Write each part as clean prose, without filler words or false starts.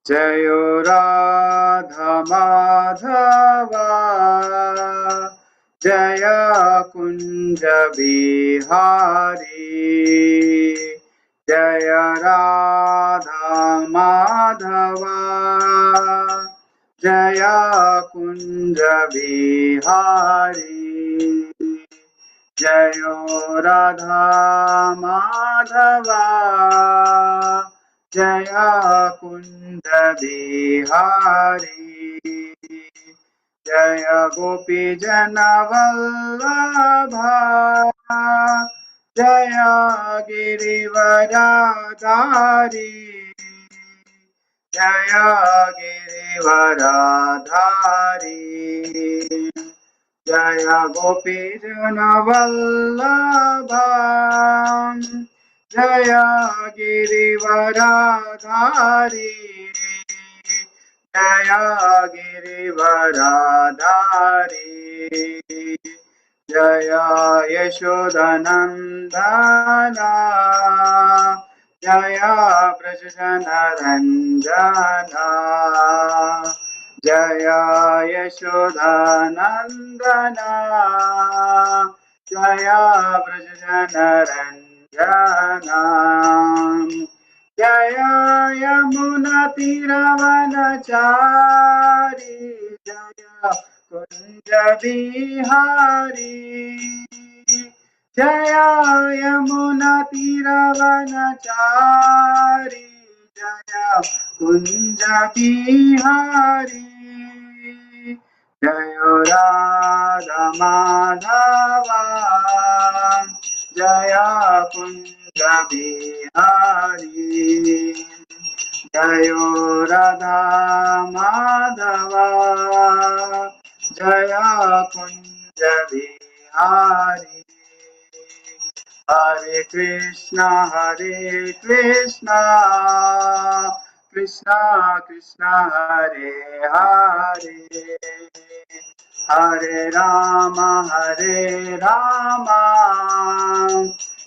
जय राधा माधवा जय कुंज बिहारी जय राधा माधवा जय कुंज बिहारी जय राधा माधवा जय कुंज बिहारी जय गोपी जन वल्लभा जय गिरिवरधारी जय गिरिवरधारी जय गोपी जन वल्लभा जय गिरिवरधारी जय गिरिवरधारी जय यशोदनंदना जय ब्रजजनरंजना जय यशोदनंदना जय ब्रजजनरंजना जय यमुना तीरवनचारी जय कुंज बिहारी जय यमुना तीरवनचारी जय कुंज बिहारी जय राधा माधवा जय कुंज बिहारी जय राधा माधवा जय कुंज बिहारी हरे कृष्णा कृष्णा कृष्णा हरे हरे हरे राम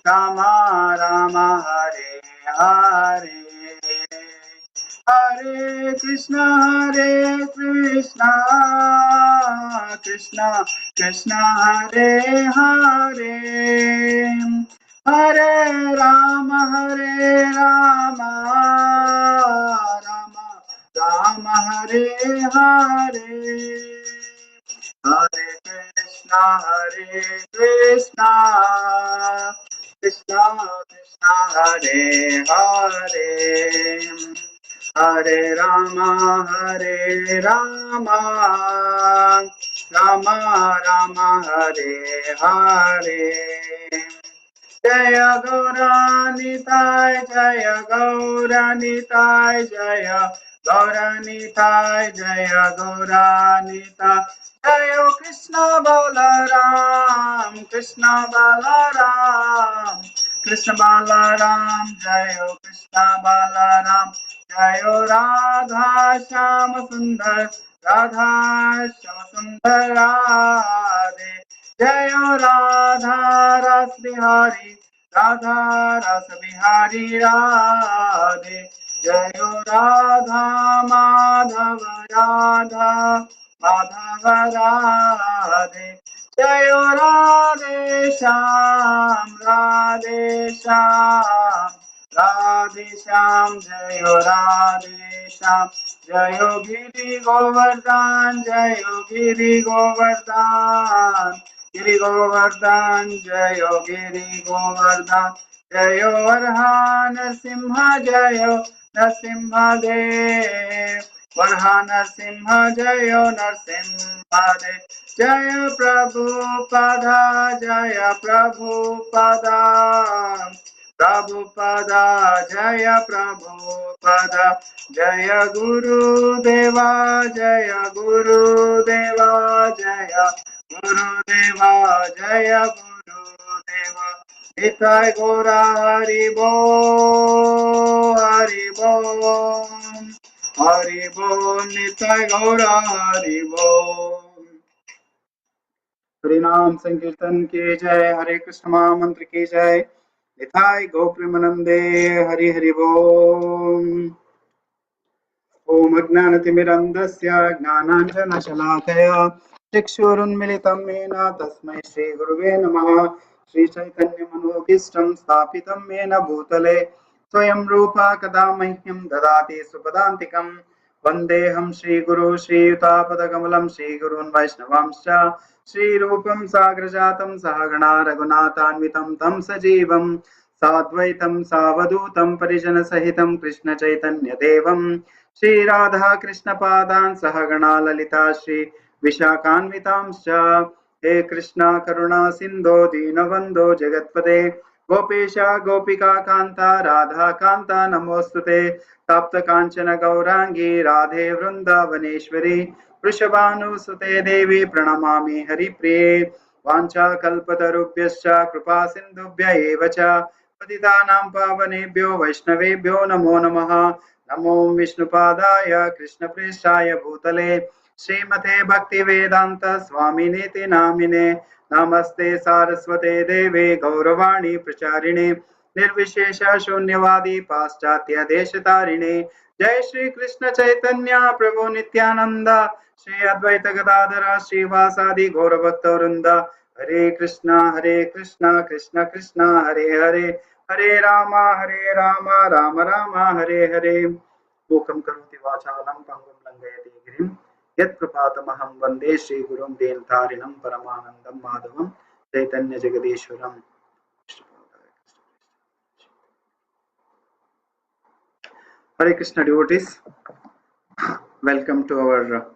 राम राम हरे हरे हरे कृष्णा कृष्णा कृष्णा हरे हरे हरे राम राम राम हरे हरे हरे कृष्णा कृष्णा कृष्णा हरे हरे हरे राम राम राम हरे हरे जय गौरानिताय जय गौरानिताय जय गौरानिताय जय गौरानिताय जय कृष्ण बलराम कृष्ण बलराम जय कृष्ण बलराम जय राधा श्याम सुंदर राधे जय राधा रस बिहारी राधे जय राधा माधव माधव राधे जय राधे श्याम राधे श्याम जय राधे श्याम जय गिरि गोवर्धन गिरि गोवर्धन जय गिरि गोवर्धन जय वरहा नरसिंह जय नरसिंह देव वरहा नरसिंह जय नरसिंह देव जय प्रभुपदा प्रभुपदा जय प्रभुपदा जय गुरुदेवा जय गुरुदेवा जय गुरुदेवा जय गुरुदेवा निताय गौरा हरि बोल निताय गौरा हरि बोल। हरि नाम संकीर्तन की जय, हरे कृष्ण महामंत्र की जय, निताय गोप्रेमानंदे हरि हरि बोल। ओम अज्ञानतिमिरन्धस्य ज्ञानाञ्जनशलाकया चक्षुरुन्मिलितं येन तस्मै श्रीगुरुवे नमः। श्रीचैतन्यमनोभीष्टं स्थापितं येन भूतले स्वयं रूपा कदा मह्यं ददाति सुपदान्तिकं। वन्देऽहं श्रीगुरो श्रीयुतापदकमलं श्रीगुरून् वैष्णवांश्च श्रीरूपं साग्रजातं सहगणा रघुनाथान्वितं तं सजीवं साद्वैतं सावधूतं परिजनसहितं कृष्णचैतन्यदेवं श्री राधा कृष्ण पादान सहगणा ललिता श्री विशाखान्वितांश्च हे कृष्णा करुणा सिंधो दीनबंधो जगत्पते गोपेश गोपिका कांता राधा कांता नमोस्तुते तप्त कांचन गौरांगी राधे वृंदावनेश्वरी वृषभानुसुते देवी प्रणमामि हरिप्रिये वाञ्छाकल्पतरुभ्यश्च कृपा सिन्धुभ्य एव च पतितानां पावनेभ्यो वैष्णवेभ्यो नमो नमः। नमो विष्णुपादाय कृष्णप्रेष्ठाय भूतले श्रीमते भक्तिवेदांत स्वामिनेति नामिने नमस्ते सारस्वते देवे गौरवाणी प्रचारिणे निर्विशेष शून्यवादी पाश्चात्य देशतारिणे जय श्री कृष्ण चैतन्य प्रभु नित्यानंद श्री अद्वैत गदाधर श्रीवासादि गौरभक्तवृंद हरे कृष्णा कृष्ण कृष्ण हरे हरे हरे राम राम राम हरे हरे। मूकं करोति वाचालं पंगुं लंघयति गिरिं यत्कृपातमहं वन्दे श्रीगुरुं दीनतारिणं परमानन्दं माधवं चैतन्य जगदीश्वरम्। Hare Krishna devotees, welcome to our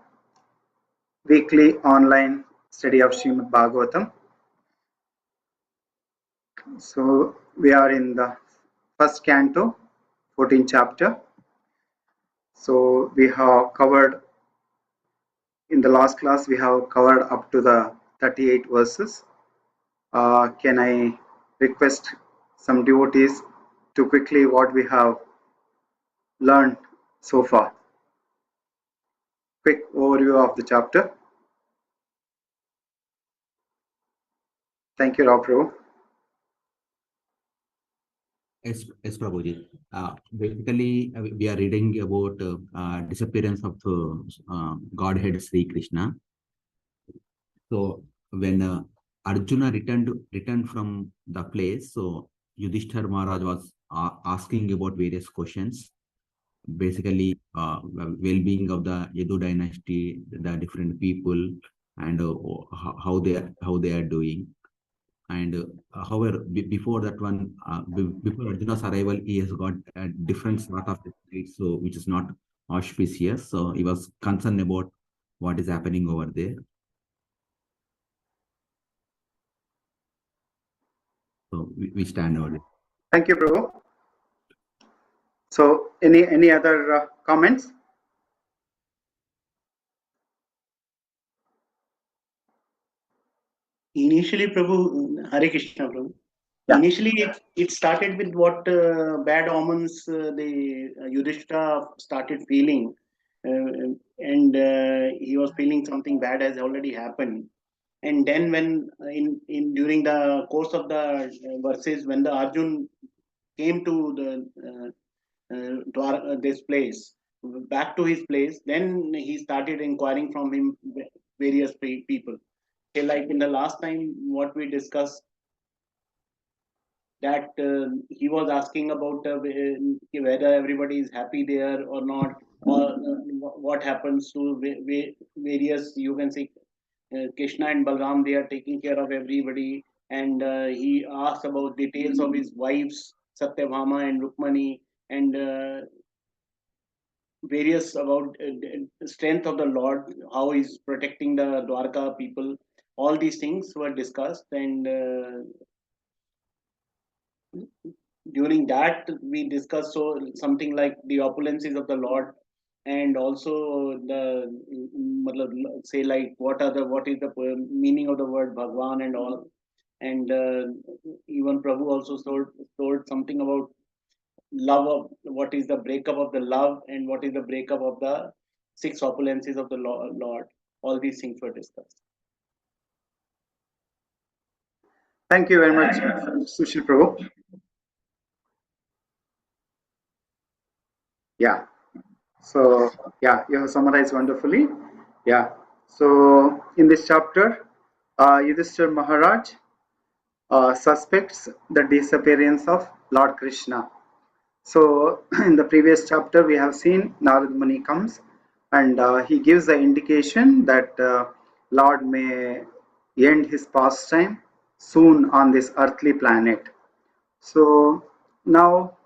weekly online study of Srimad Bhagavatam. So we are in the first canto, 14th chapter. So we have covered, in the last class we have covered up to the 38 verses. Can I request some devotees to quickly what we have learned so far? Quick overview of the chapter. Thank you, Prabhu. Yes, Prabhuji. Basically, we are reading about disappearance of Godhead Sri Krishna. So when Arjuna returned from the place, so Yudhishthir Maharaj was asking about various questions. Basically, well-being of the Yadu dynasty, the different people, and how they are doing. And however, before that one, before Arjuna's arrival, he has got a different sort of traits, so which is not auspicious. So he was concerned about what is happening over there. So we stand over it. Thank you, Prabhu. So any other comments? Initially, Prabhu, Hare Krishna, Prabhu. Yeah. Initially, it started with what bad omens the Yudhishthira started feeling, and he was feeling something bad has already happened. And then, when in during the course of the verses, when the Arjun came to this place, back to his place, then he started inquiring from him various people. Okay, like in the last time, what we discussed, that he was asking about whether everybody is happy there or not, or what happens to various, you can say, Krishna and Balram, they are taking care of everybody. And he asked about details of his wives, Satyabhama and Rukmani, and various about strength of the Lord, how he's protecting the Dwarka people. All these things were discussed, and during that we discussed so something like the opulences of the Lord, and also the say like what is the meaning of the word Bhagwan and all. And even Prabhu also told something about love of what is the breakup of the love and what is the breakup of the six opulences of the Lord. All these things were discussed. Thank you very much, Sushil Prabhu. Yeah. So yeah, you have summarized wonderfully. Yeah. So in this chapter, Yudhishthira Maharaj suspects the disappearance of Lord Krishna. So in the previous chapter, we have seen Narad Muni comes and he gives the indication that Lord may end his pastime soon on this earthly planet. So now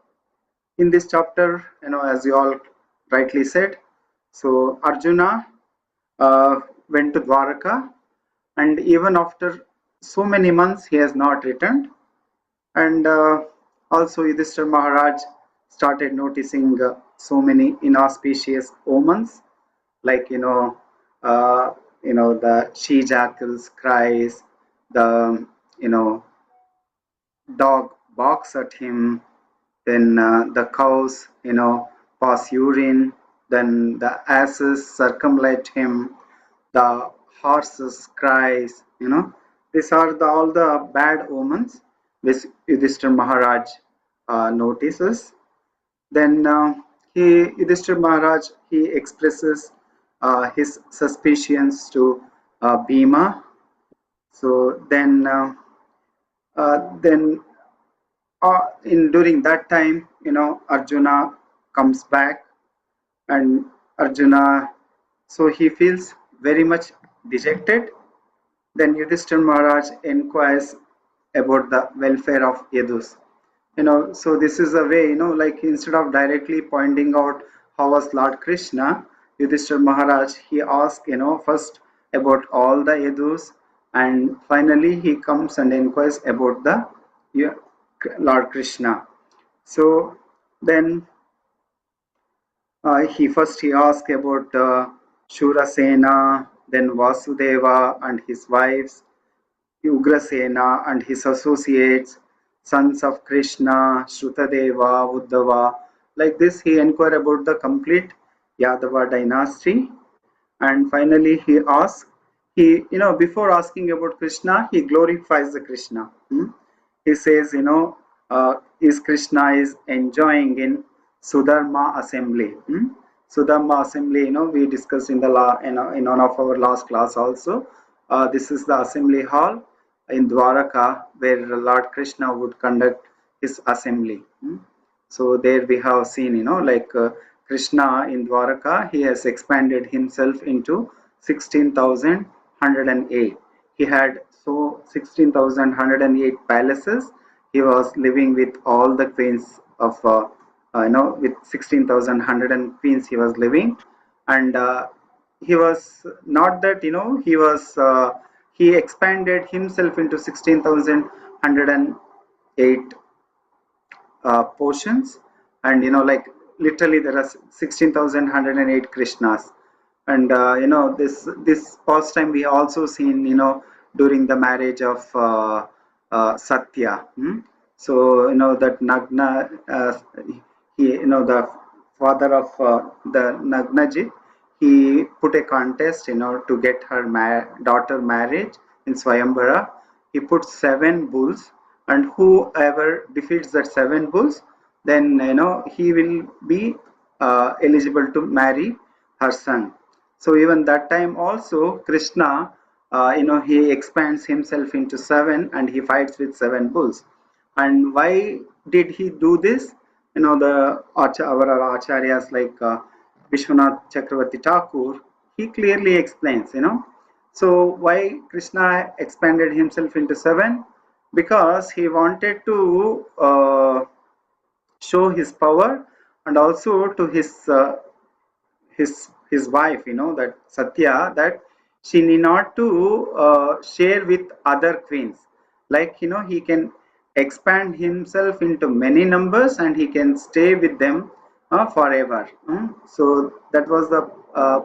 in this chapter, as you all rightly said, so Arjuna went to Dwaraka, and even after so many months, he has not returned. And also, Yudhishthira Maharaj started noticing so many inauspicious omens, like the she jackals cries, the dog barks at him, then the cows, pass urine, then the asses circumambulate him, the horses cries, these are all the bad omens which Yudhishthira Maharaj notices. Then Yudhishthira Maharaj, he expresses his suspicions to Bhima. So then in during that time, Arjuna comes back, and Arjuna, so he feels very much dejected. Then Yudhishthira Maharaj inquires about the welfare of Yadus. So this is a way, like instead of directly pointing out how was Lord Krishna, Yudhishthira Maharaj, he asks, first about all the Yadus, and finally he comes and inquires about the yeah, Lord Krishna. So then he asked about Shurasena, then Vasudeva and his wives, Ugrasena and his associates, sons of Krishna, Shrutadeva, Uddhava. Like this, he inquired about the complete Yadava dynasty. And finally, he asks, before asking about Krishna, he glorifies the Krishna. He says, is Krishna is enjoying in Sudharma assembly. Sudharma assembly, we discussed in the in one of our last class also. This is the assembly hall in Dwaraka where Lord Krishna would conduct his assembly. So there we have seen, like Krishna in Dwaraka, he has expanded himself into 16,108. He had 16,108 palaces. He was living with all the queens of, with 16,100 queens he was living. And he was not that, he expanded himself into 16,108 portions, and like literally there are 16,108 Krishnas. And this pastime we also seen during the marriage of Satya. So that Nagna, he the father of the Nagnajit, he put a contest to get her daughter married in Swayambara. He put 7 bulls, and whoever defeats that 7 bulls, then he will be eligible to marry her son. So even that time also Krishna, he expands himself into 7 and he fights with 7 bulls. And why did he do this? Our acharyas like Vishwanath Chakravarti Thakur, he clearly explains, So why Krishna expanded himself into 7? Because he wanted to show his power, and also to his wife, that Satya, that she need not to share with other queens. Like he can expand himself into many numbers and he can stay with them forever. So that was the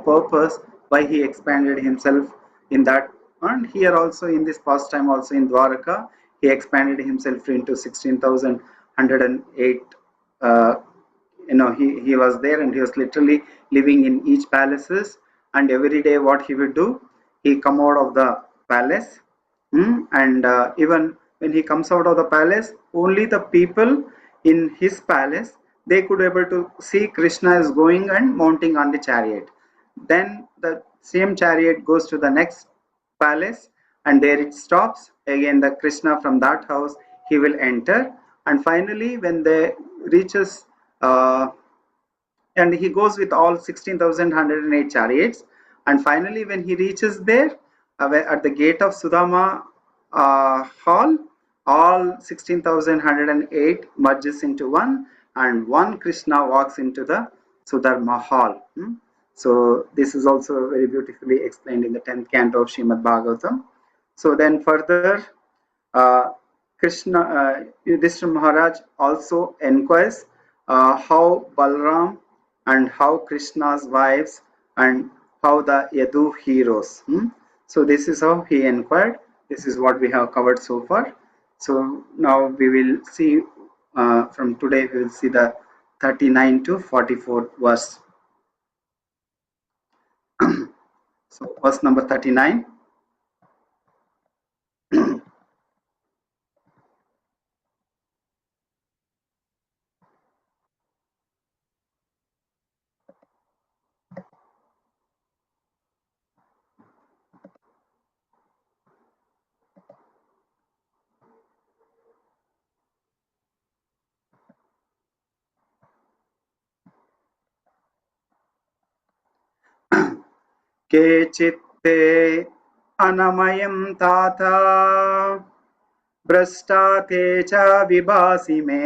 purpose why he expanded himself in that. And here also in this pastime also in Dwaraka, he expanded himself into 16,108. He was there and he was literally living in each palaces. And every day what he would do, he come out of the palace, and even when he comes out of the palace, only the people in his palace, they could able to see Krishna is going and mounting on the chariot. Then the same chariot goes to the next palace, and there it stops. Again, the Krishna from that house he will enter, and finally when they reaches and he goes with all 16,108 chariots, and finally when he reaches there, at the gate of Sudama hall, all 16,108 merges into one, and one Krishna walks into the Sudharma hall. So this is also very beautifully explained in the 10th canto of Srimad Bhagavatam. So then further, uh, Yudhishthira Maharaj also inquires how Balram and how Krishna's wives and how the Yadu heroes. So this is how he inquired. This is what we have covered so far. So now we will see from today we will see the 39 to 44 verse. So verse number 39. केचित्ते अनमयं Tatha भ्रष्टा ते च विभासि मे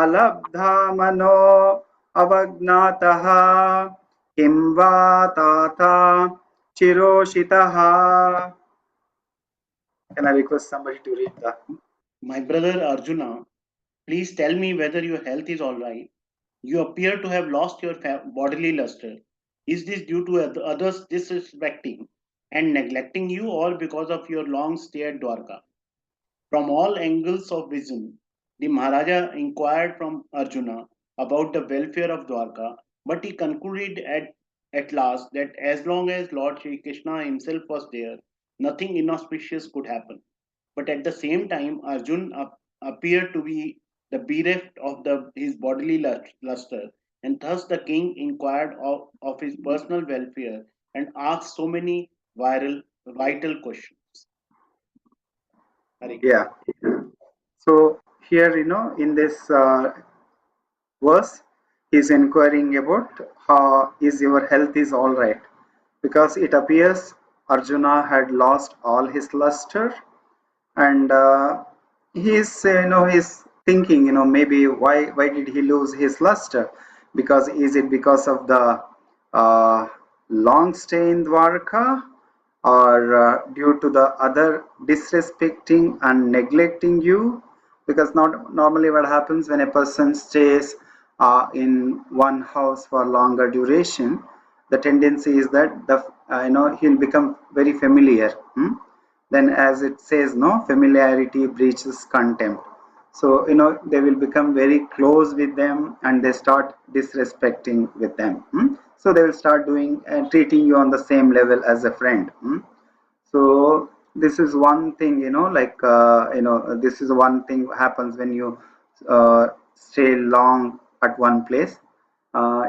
अलब्धा मनो अवज्ञातः किं वा Tatha चिरोषितः. Can I request somebody to read that? My brother Arjuna, please tell me whether your health is all right. You appear to have lost your bodily luster. Is this due to others disrespecting and neglecting you, or because of your long stay at Dwarka? From all angles of vision, the Maharaja inquired from Arjuna about the welfare of Dwarka, but he concluded at last that as long as Lord Sri Krishna himself was there, nothing inauspicious could happen. But at the same time, Arjun appeared to be the bereft of his bodily luster, and thus the king inquired of his personal welfare and asked so many vital questions. Yeah. So here, in this verse, he's inquiring about how is your health is all right, because it appears Arjuna had lost all his luster, and he's thinking, maybe why did he lose his luster? Because is it because of the uh, long stay in Dwarka, or due to the other disrespecting and neglecting you? Because not normally what happens when a person stays in one house for longer duration, the tendency is that he'll become very familiar. Then as it says, no, familiarity breeds contempt. So they will become very close with them, and they start disrespecting with them. So they will start doing and treating you on the same level as a friend. So this is one thing, this is one thing happens when you stay long at one place.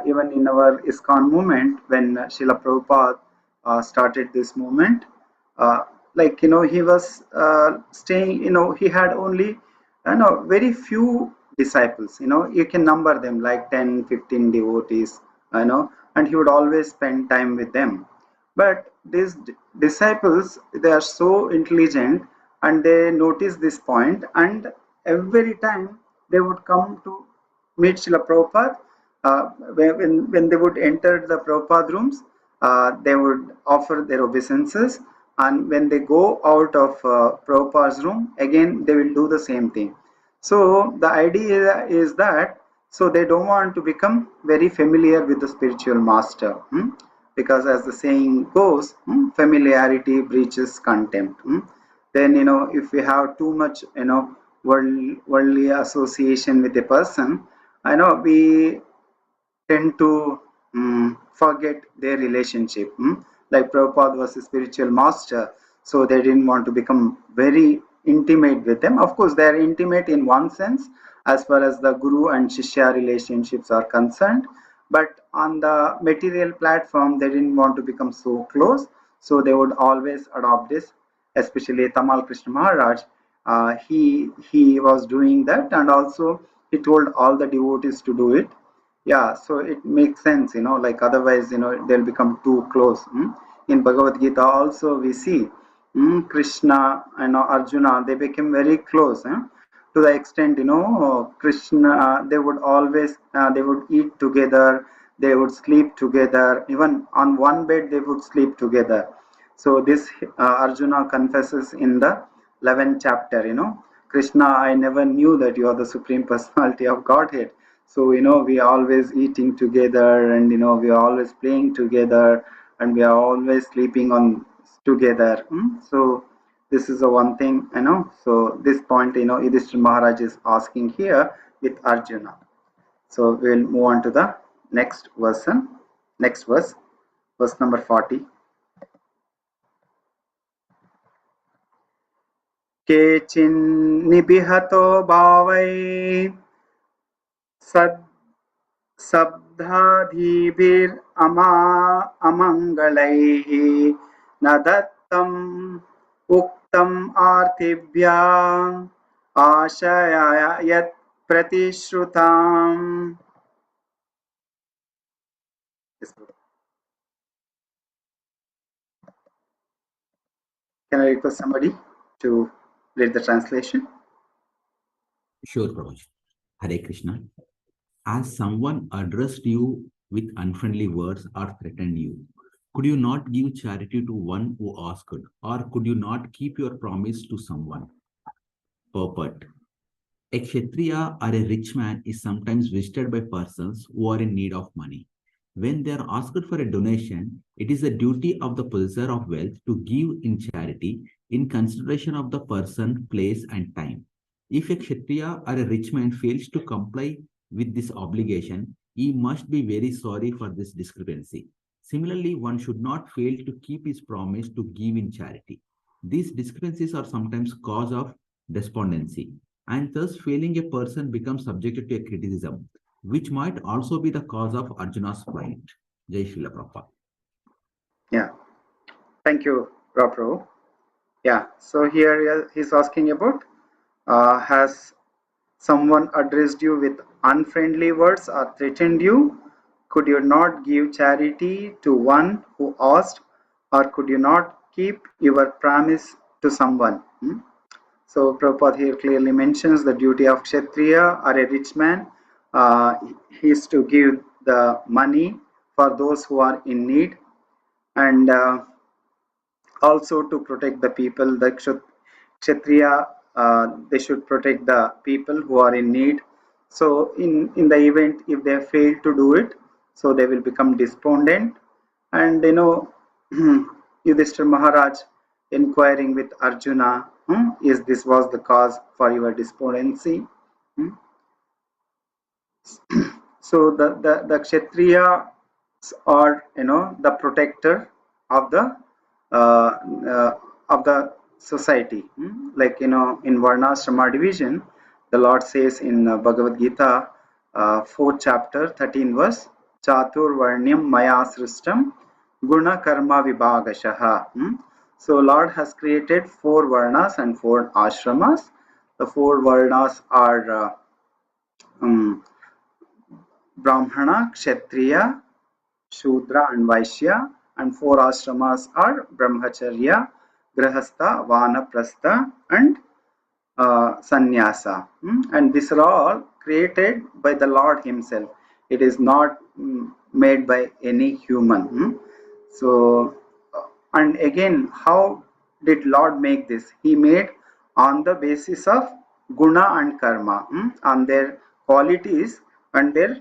Even in our ISKCON movement, when Srila Prabhupada started this movement, uh, he was staying, he had only very few disciples. You can number them like 10, 15 devotees, and he would always spend time with them. But these disciples, they are so intelligent, and they notice this point, and every time they would come to meet Srila Prabhupada. When they would enter the Prabhupada rooms, they would offer their obeisances, and when they go out of Prabhupada's room, again they will do the same thing. So the idea is that, so they don't want to become very familiar with the spiritual master. Because as the saying goes, familiarity breeds contempt. Then if we have too much worldly association with a person, we tend to forget their relationship. Like Prabhupada was a spiritual master, so they didn't want to become very intimate with them. Of course, they are intimate in one sense, as far as the guru and shishya relationships are concerned. But on the material platform, they didn't want to become so close, so they would always adopt this. Especially Tamal Krishna Maharaj, he was doing that, and also he told all the devotees to do it. Yeah, so it makes sense, like otherwise, they'll become too close. In Bhagavad Gita also we see Krishna and Arjuna, they became very close, to the extent, Krishna, they would always, they would eat together, they would sleep together, even on one bed they would sleep together. So this Arjuna confesses in the 11th chapter, Krishna, I never knew that you are the Supreme Personality of Godhead. So, we are always eating together, and, we are always playing together, and we are always sleeping on together. So, this is the one thing, So, this point, Yudhishthira Maharaj is asking here with Arjuna. So, we will move on to the next verse, verse number 40. केचिन्निबिहतो भावै सब्धाधिभिरमङ्गलैः न दत्तम् उक्तम् आर्तिभ्याम् आशया यत् प्रतिश्रुताम्. Can I request somebody to read the translation? Sure, Prabhuji. Hare Krishna. As someone addressed you with unfriendly words or threatened you, could you not give charity to one who asked, or could you not keep your promise to someone? Purport. A Kshatriya or a rich man is sometimes visited by persons who are in need of money. When they are asked for a donation, it is the duty of the possessor of wealth to give in charity in consideration of the person, place, and time. If a Kshatriya or a rich man fails to comply with this obligation, he must be very sorry for this discrepancy. Similarly, one should not fail to keep his promise to give in charity. These discrepancies are sometimes cause of despondency, and thus failing a person becomes subjected to a criticism, which might also be the cause of Arjuna's plight. Jai Srila Prabhupada. Yeah, thank you, Prabhu. Yeah, so here he's asking about, has someone addressed you with unfriendly words or threatened you? Could you not give charity to one who asked, or could you not keep your promise to someone? So Prabhupada here clearly mentions the duty of Kshatriya or a rich man. He is to give the money for those who are in need, and also to protect the people. The Kshatriya, they should protect the people who are in need. So in the event, if they fail to do it, so they will become despondent. And Yudhishthira Maharaj inquiring with Arjuna, is this was the cause for your despondency? So the Kshatriya are the protector of the society. Like in Varnashrama division, the Lord says in Bhagavad Gita 4th chapter 13 verse, Chatur Varnyam Maya Srishtam Guna Karma Vibhagashaha. So Lord has created 4 Varnas and 4 ashramas. The 4 Varnas are Brahmana, Kshatriya, Shudra and Vaishya, and 4 ashramas are Brahmacharya, Grahastha, Vanaprastha, and Sannyasa. And these are all created by the Lord Himself. It is not made by any human. So, and again, how did Lord make this? He made on the basis of guna and karma, on their qualities and their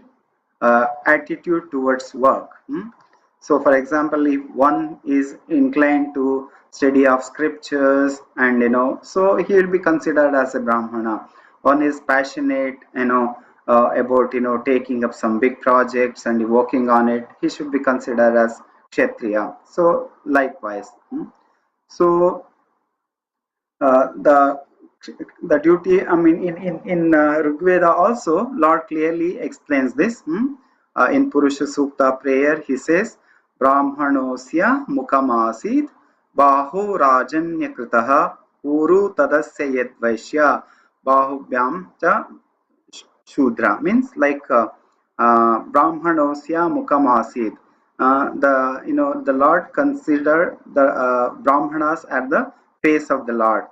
attitude towards work. So, for example, if one is inclined to study of scriptures, and so he will be considered as a Brahmana. One is passionate, about taking up some big projects and working on it. He should be considered as Kshatriya. So, likewise. So, the the duty, I mean, in Rigveda also, Lord clearly explains this. In Purusha Sukta prayer, he says, Brahmanosya mukamasid bahu rajanyakritaha uru tadasya yadvaishya bahubhyam cha Shudra. Means like Brahmanosya mukamasid. The Lord considered the Brahmanas at the face of the Lord.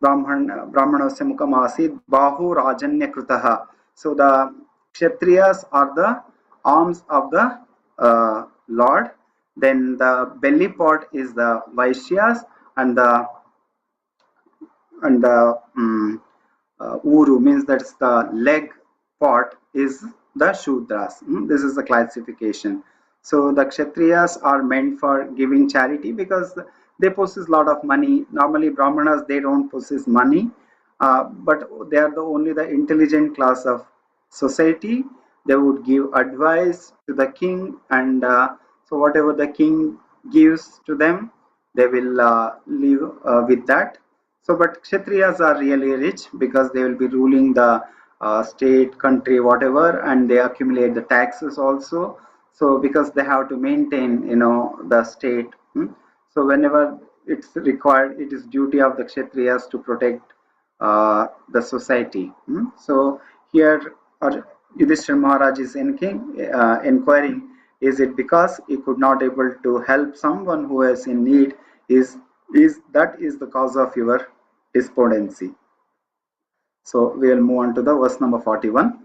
Brahmanosya mukamasid bahu rajanya kritaha. So the Kshatriyas are the arms of the Lord. Then the belly part is the Vaishyas, and the uru means that's the leg part is the Shudras. This is the classification. So the Kshatriyas are meant for giving charity because they possess a lot of money. Normally Brahmanas, they don't possess money, but they are only the intelligent class of society. They would give advice to the king, and so whatever the king gives to them, they will live with that. So, but Kshatriyas are really rich because they will be ruling the state, country, whatever, and they accumulate the taxes also. So, because they have to maintain, the state. So, whenever it's required, it is duty of the Kshatriyas to protect the society. So, here Yudhishthira Maharaj is inquiring, is it because he could not able to help someone who is in need? Is that is the cause of your despondency? So we will move on to the verse number 41.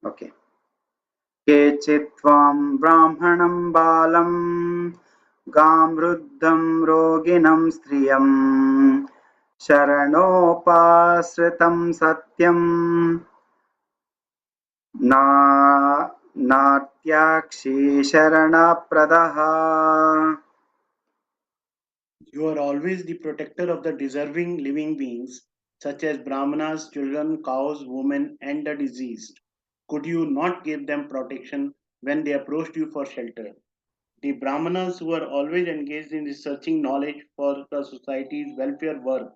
Okay. Kechitvam brahmanam balam gamruddham roginam striyam sharanopasritam satyam na natyakshi sharanapradaha. You are always the protector of the deserving living beings, such as Brahmanas, children, cows, women, and the diseased. Could you not give them protection when they approached you for shelter? The Brahmanas, who are always engaged in researching knowledge for the society's welfare work,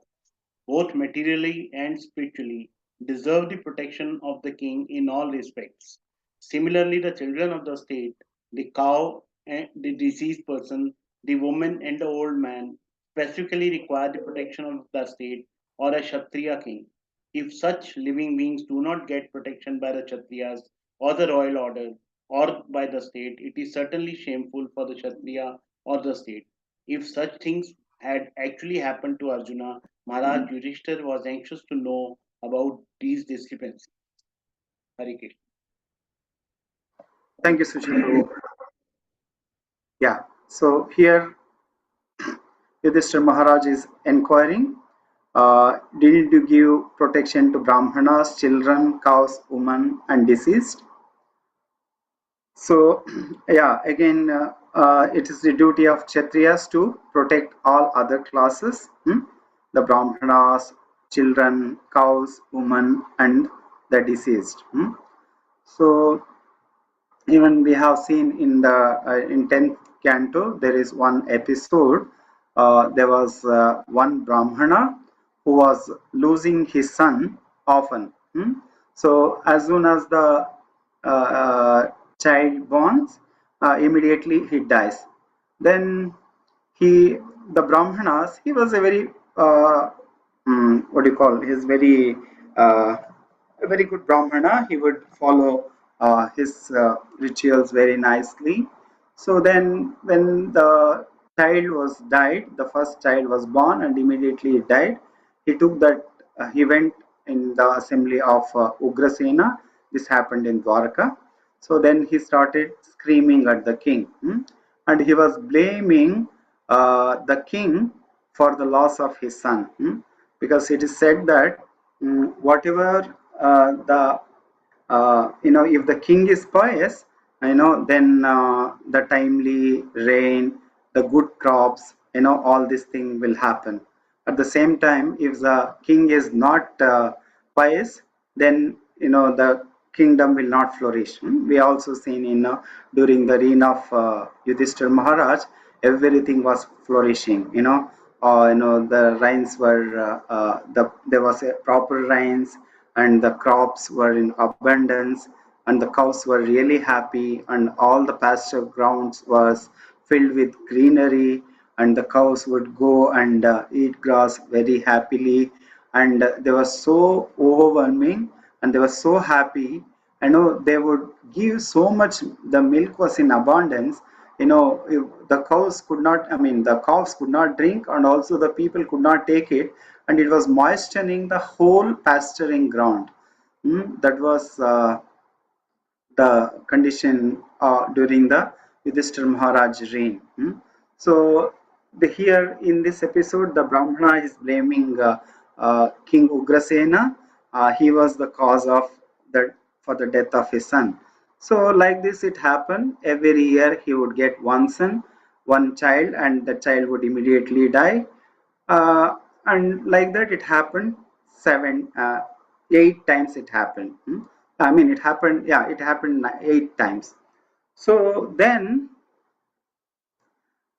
both materially and spiritually, deserve the protection of the king in all respects. Similarly, the children of the state, the cow and the deceased person, the woman and the old man, specifically require the protection of the state or a Kshatriya king. If such living beings do not get protection by the Kshatriyas or the royal order or by the state, it is certainly shameful for the Kshatriya or the state. If such things had actually happened to Arjuna, Maharaj Yudhishthir was anxious to know about these discrepancies. Hare Krishna. Thank you, Sushil Prabhu. Yeah. So here Yudhishthira Maharaj is inquiring, did you give protection to Brahmanas, children, cows, women, and deceased? So, yeah, again, it is the duty of Kshatriyas to protect all other classes, the Brahmanas, children, cows, women, and the deceased. So, even we have seen in the in 10th canto, there is one episode. There was one Brahmana who was losing his son often. So, as soon as the child borns, immediately he dies. Then he, the Brahmanas, he was a very what do you call? He's very a very good Brahmana. He would follow his rituals very nicely. So then, when the child was died, the first child was born, and immediately he died. He took that. He went in the assembly of Ugrasena. This happened in Dwarka. So then he started screaming at the king, and he was blaming the king for the loss of his son, because it is said that whatever if the king is pious, then the timely rain, the good crops, all these things will happen. At the same time, if the king is not pious, then the kingdom will not flourish. We also seen in during the reign of Yudhishthir Maharaj, everything was flourishing. The rains were there was a proper rains, and the crops were in abundance, and the cows were really happy, and all the pasture grounds was filled with greenery, and the cows would go and eat grass very happily, and they were so overwhelming, and they were so happy. They would give so much. The milk was in abundance. The cows could not, the cows could not drink, and also the people could not take it, and it was moistening the whole pasturing ground. That was the condition during the Yudhishthira Maharaj reign. So here in this episode, the Brahmana is blaming King Ugrasena. He was the cause of for the death of his son. So like this, it happened every year. He would get one son, one child, and the child would immediately die. And like that, it happened 8 times. It happened. It happened. Yeah, it happened 8 times. So then,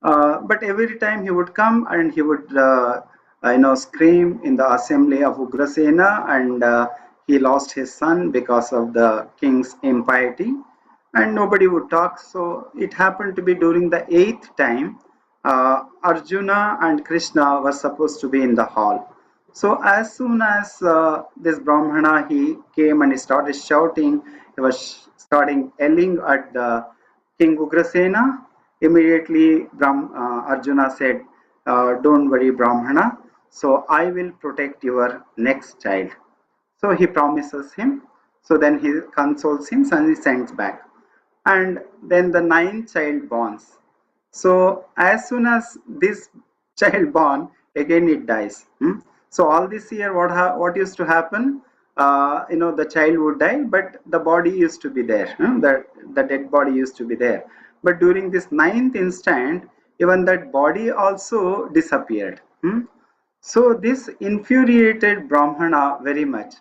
but every time he would come and he would, scream in the assembly of Ugrasena, and he lost his son because of the king's impiety, and nobody would talk. So it happened to be during the 8th time, Arjuna and Krishna were supposed to be in the hall. So as soon as this Brahmana, he came and he started shouting, he was starting yelling at the King Ugrasena. Immediately Arjuna said, don't worry, Brahmana, so I will protect your next child. So he promises him. So then he consoles him and he sends back. And then the 9th child borns. So as soon as this child born, again it dies. So all this year, what used to happen? The child would die, but the body used to be there. The dead body used to be there. But during this 9th instant, even that body also disappeared. So this infuriated Brahmana very much.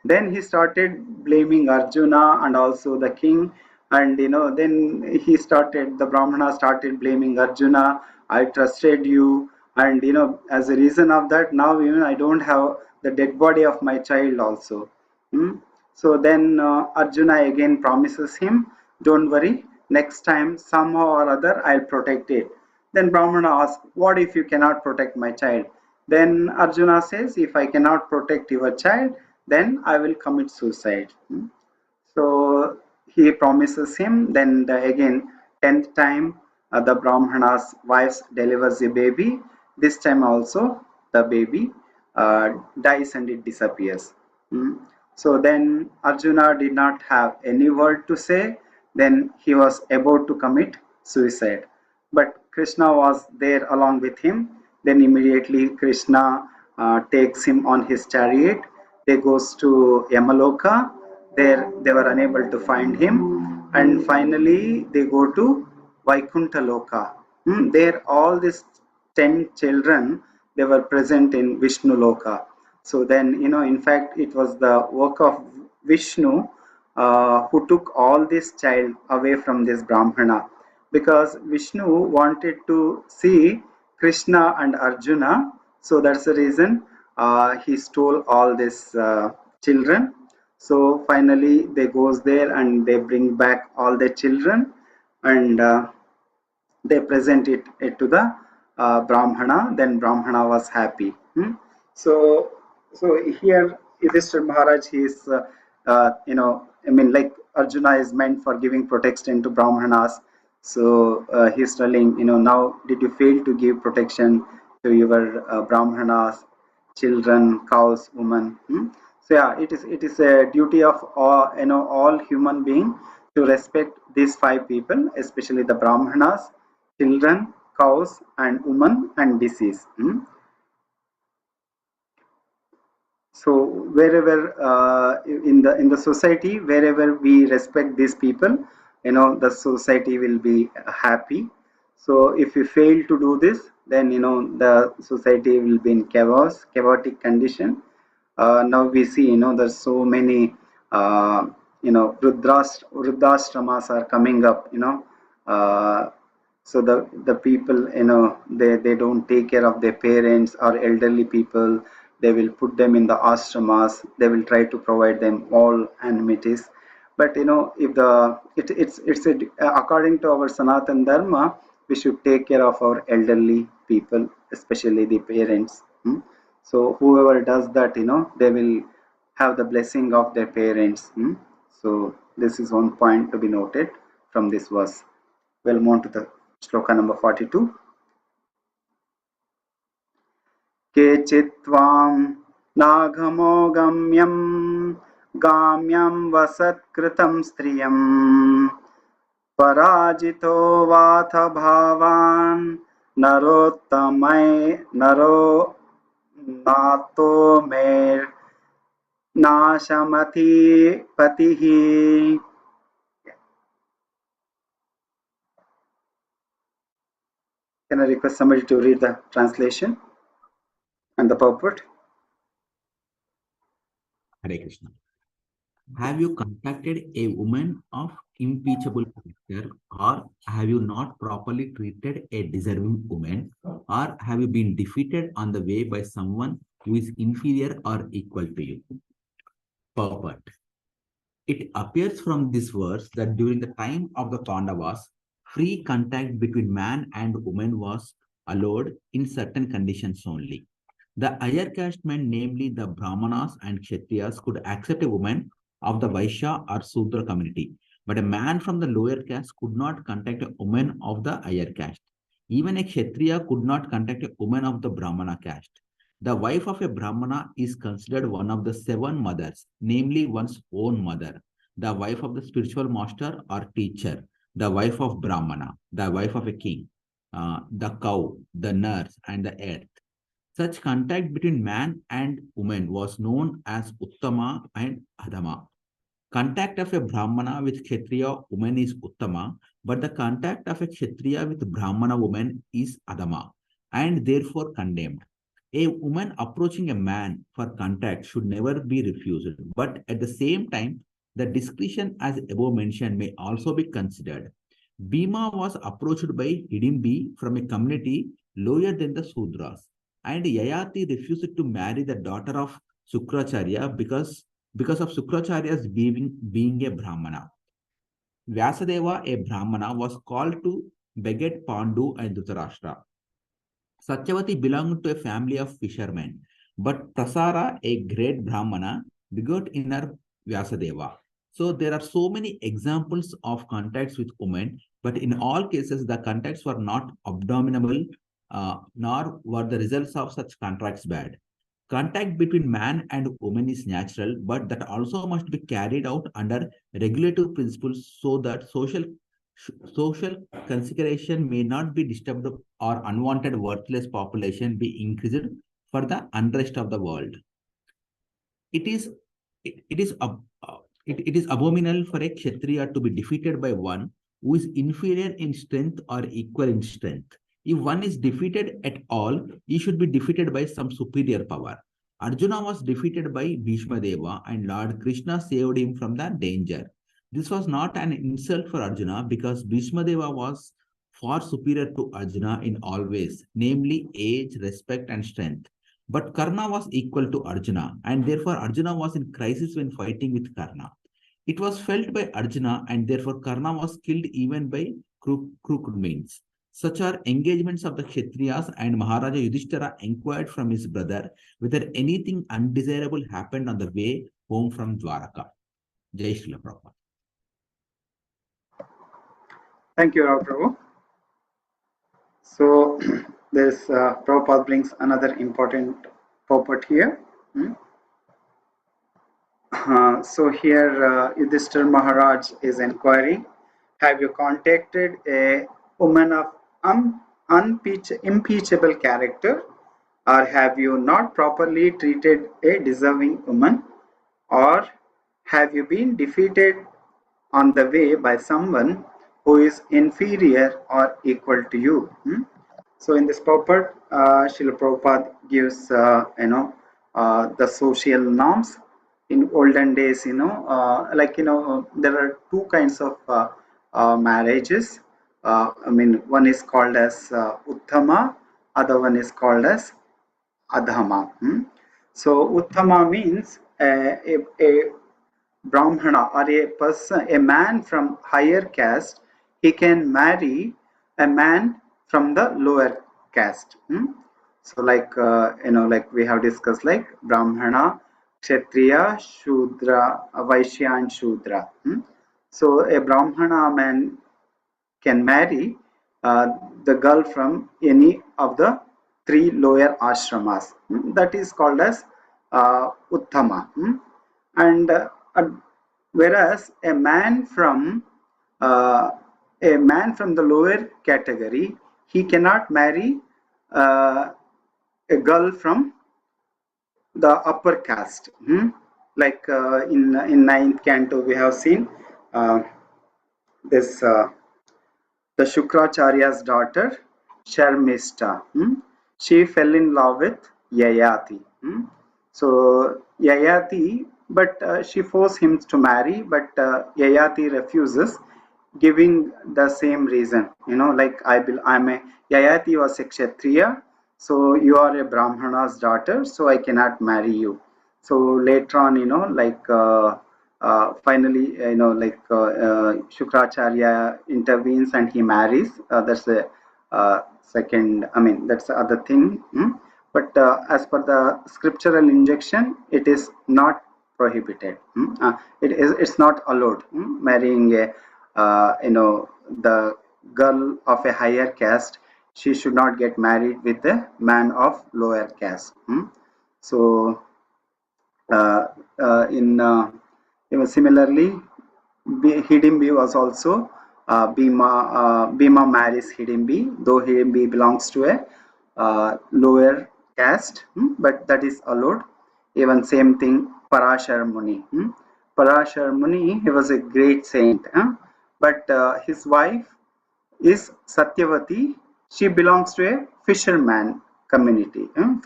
Then he started blaming Arjuna and also the king, and then the Brahmana started blaming Arjuna. I trusted you, and as a reason of that, now even I don't have the dead body of my child also. So then Arjuna again promises him, don't worry, next time somehow or other I'll protect it. Then Brahmana asks, what if you cannot protect my child? Then Arjuna says, if I cannot protect your child, then I will commit suicide. So he promises him. Then again, 10th time, the Brahmana's wife delivers a baby. This time also, the baby dies and it disappears. So then Arjuna did not have any word to say. Then he was about to commit suicide. But Krishna was there along with him. Then immediately Krishna takes him on his chariot. They goes to Yamaloka. There they were unable to find him, and finally they go to Vaikuntha Loka. There all these 10 children, they were present in Vishnu Loka. So then in fact it was the work of Vishnu who took all this child away from this Brahmana, because Vishnu wanted to see Krishna and Arjuna. So that's the reason he stole all these children. So finally they goes there and they bring back all the children, and they present it to the Brahmana. Then Brahmana was happy. So here Yudhishthira Maharaj, he is like Arjuna is meant for giving protection to Brahmanas. So he's telling, now did you fail to give protection to your Brahmanas, children, cows, women? So yeah, it is a duty of all human being to respect these 5 people, especially the Brahmanas, children, cows, and women, and disease. So wherever in the society, wherever we respect these people, the society will be happy. So if we fail to do this, then the society will be in chaotic condition. Now we see there's so many Vruddhashramas are coming up, uh, so the people, they don't take care of their parents or elderly people. They will put them in the ashramas. They will try to provide them all amenities. But if according to our Sanatan Dharma, we should take care of our elderly people, especially the parents. So whoever does that, they will have the blessing of their parents. So this is one point to be noted from this verse. We'll move to the shloka number 42. Kechitvam nagamogam gamyam vasatkratam striyam parajito vatha bhavan naro nato mer nashamati patihi. Can I request somebody to read the translation and the purport? Hare Krishna. Have you contacted a woman of impeachable character, or have you not properly treated a deserving woman, or have you been defeated on the way by someone who is inferior or equal to you? Purport. It appears from this verse that during the time of the Pandavas, free contact between man and woman was allowed in certain conditions only. The higher caste men, namely the Brahmanas and Kshatriyas, could accept a woman of the Vaishya or Sudra community, but a man from the lower caste could not contact a woman of the higher caste. Even a Kshatriya could not contact a woman of the Brahmana caste. The wife of a Brahmana is considered one of the 7 mothers, namely one's own mother, the wife of the spiritual master or teacher, the wife of Brahmana, the wife of a king, the cow, the nurse, and the earth. Such contact between man and woman was known as Uttama and Adama. Contact of a Brahmana with Kshatriya woman is Uttama, but the contact of a Kshatriya with Brahmana woman is Adama, and therefore condemned. A woman approaching a man for contact should never be refused, but at the same time, the discretion as above mentioned may also be considered. Bhima was approached by Hidimbi from a community lower than the Sudras, and Yayati refused to marry the daughter of Sukracharya because of Sukracharya's being a Brahmana. Vyasadeva, a Brahmana, was called to beget Pandu and Dhritarashtra. Satyavati belonged to a family of fishermen, but Prasara, a great Brahmana, begot in her Vyasadeva. So there are so many examples of contacts with women, but in all cases, the contacts were not abominable, nor were the results of such contracts bad. Contact between man and woman is natural, but that also must be carried out under regulative principles so that social consideration may not be disturbed or unwanted worthless population be increased for the unrest of the world. It is abominable for a Kshatriya to be defeated by one who is inferior in strength or equal in strength. If one is defeated at all, he should be defeated by some superior power. Arjuna was defeated by Bhishma Deva and Lord Krishna saved him from the danger. This was not an insult for Arjuna because Bhishma Deva was far superior to Arjuna in all ways, namely age, respect, and strength. But Karna was equal to Arjuna, and therefore Arjuna was in crisis when fighting with Karna. It was felt by Arjuna, and therefore Karna was killed even by crooked means. Such are engagements of the Kshatriyas, and Maharaja Yudhishthira inquired from his brother whether anything undesirable happened on the way home from Dwaraka. Jai Srila Prabhupada. Thank you, Rao Prabhu. So this Prabhupada brings another important purport here. So here Yudhishthira Maharaj is inquiring, have you contacted a woman of impeachable character, or have you not properly treated a deserving woman, or have you been defeated on the way by someone who is inferior or equal to you? So in this purport, Srila Prabhupada gives the social norms in olden days, there are two kinds of marriages. I mean, one is called as Uttama, other one is called as Adhama. So Uttama means a Brahmana or a person, a man from higher caste, he can marry a man from the lower caste. So like we have discussed, like Brahmana, Kshatriya, Shudra, Vaishya and Shudra. So a Brahmana man can marry uh, the girl from any of the three lower ashramas. That is called as Uttama. And whereas uh, a man from the lower category, he cannot marry a girl from the upper caste. Like in ninth canto, we have seen this. The Shukracharya's daughter, Sharmishta, she fell in love with Yayati. So Yayati, but she forced him to marry, but Yayati refuses, giving the same reason. Like I'm a Yayati was a Kshatriya, so you are a Brahmana's daughter, so I cannot marry you. So later on, finally, Shukracharya intervenes and he marries. That's the second, I mean, that's the other thing. But as per the scriptural injunction, it is not prohibited. It's not allowed. Marrying the girl of a higher caste, she should not get married with a man of lower caste. So uh, in even similarly, Hidimbi was also Bhima marries Hidimbi, though Hidimbi belongs to a lower caste, but that is allowed. Even same thing, Parashar Muni. Parashar Muni, he was a great saint, but his wife is Satyavati. She belongs to a fisherman community, the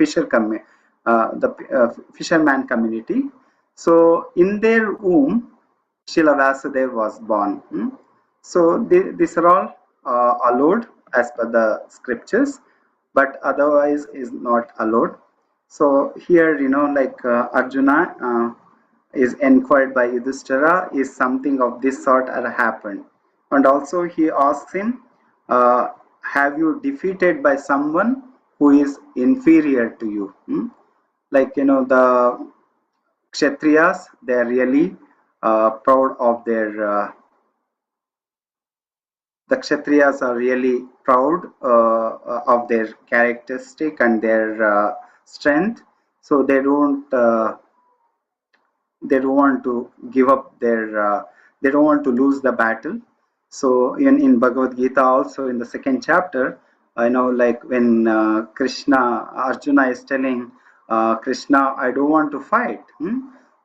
fisherman community. So in their womb, Shila Vasudev was born. So these are all allowed as per the scriptures, but otherwise is not allowed. So here, Arjuna is inquired by Yudhishthira, is something of this sort happened? And also he asks him, have you defeated by someone who is inferior to you? Like, the Kshatriyas, they are really proud of the Kshatriyas are really proud of their characteristic and their strength. So they don't want to give up they don't want to lose the battle. So in Bhagavad Gita, also in the second chapter, like when Arjuna is telling Krishna, I don't want to fight.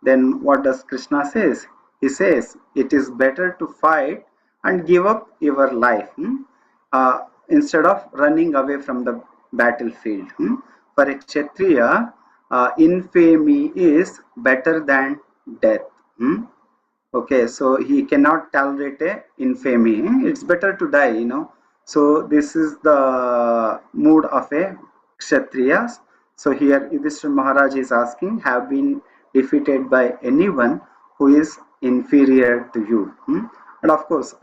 Then what does Krishna says? He says, it is better to fight and give up your life, instead of running away from the battlefield. For a Kshatriya, infamy is better than death. Okay, so he cannot tolerate a infamy. It's better to die. So this is the mood of a Kshatriya. So here Yudhishthira Maharaj is asking, have been defeated by anyone who is inferior to you? And of course,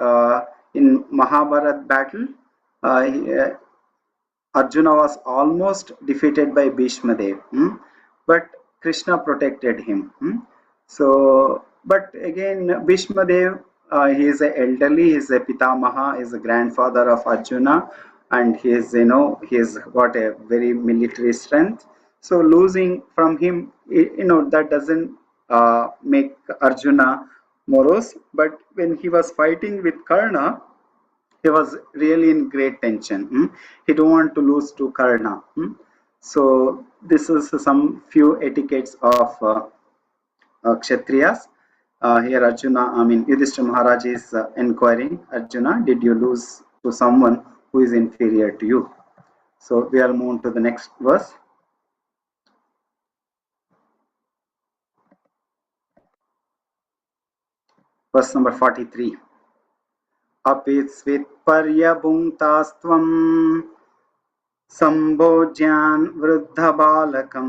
in Mahabharat battle, Arjuna was almost defeated by Bhishma Dev, but Krishna protected him. So, but again, Bhishma Dev, he is a elderly, he is a Pitamaha, he is a grandfather of Arjuna, and he is, he has got a very military strength. So losing from him, that doesn't make Arjuna morose. But when he was fighting with Karna, he was really in great tension. He don't want to lose to Karna. So this is some few etiquettes of Kshatriyas. Here Arjuna, I mean Yudhishthira Maharaj is inquiring Arjuna, did you lose to someone who is inferior to you? So we are moving to the next verse. verse number 43. Apitsvitparyabhunktastvam sambhojyan vruddhabalakam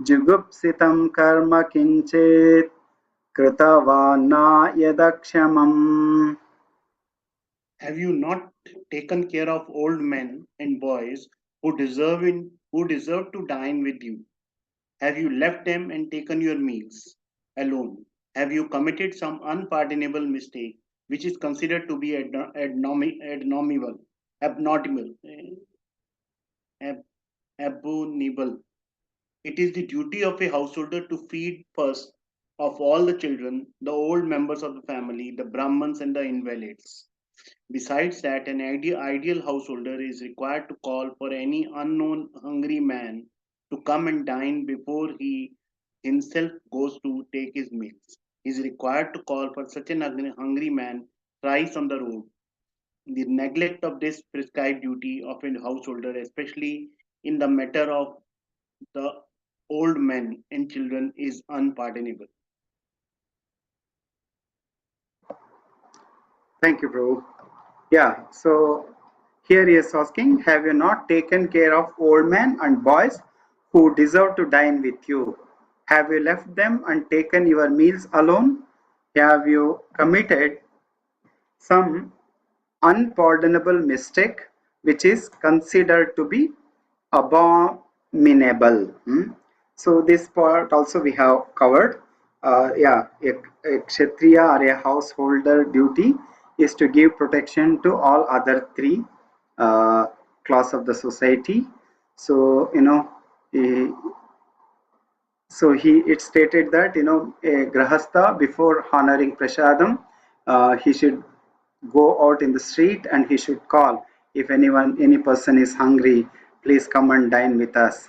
jugupsitam karma kinchet kritavana yadakshamam. Have you not taken care of old men and boys who deserve to dine with you? Have you left them and taken your meals alone? Have you committed some unpardonable mistake which is considered to be abnormal, abominable? It is the duty of a householder to feed first of all the children, the old members of the family, the Brahmins and the invalids. Besides that, an ideal householder is required to call for any unknown hungry man to come and dine before he himself goes to take his meals. He is required to call for such an hungry man thrice on the road. The neglect of this prescribed duty of a householder, especially in the matter of the old men and children, is unpardonable. Thank you, Prabhu. Yeah, so here he is asking, have you not taken care of old men and boys who deserve to dine with you? Have you left them and taken your meals alone? Have you committed some unpardonable mistake which is considered to be abominable? So this part also we have covered. A kshatriya or a householder duty is to give protection to all other three uh, class of the society. So eh, it stated that a grahastha, before honoring prasadam, he should go out in the street and he should call, if any person is hungry, please come and dine with us.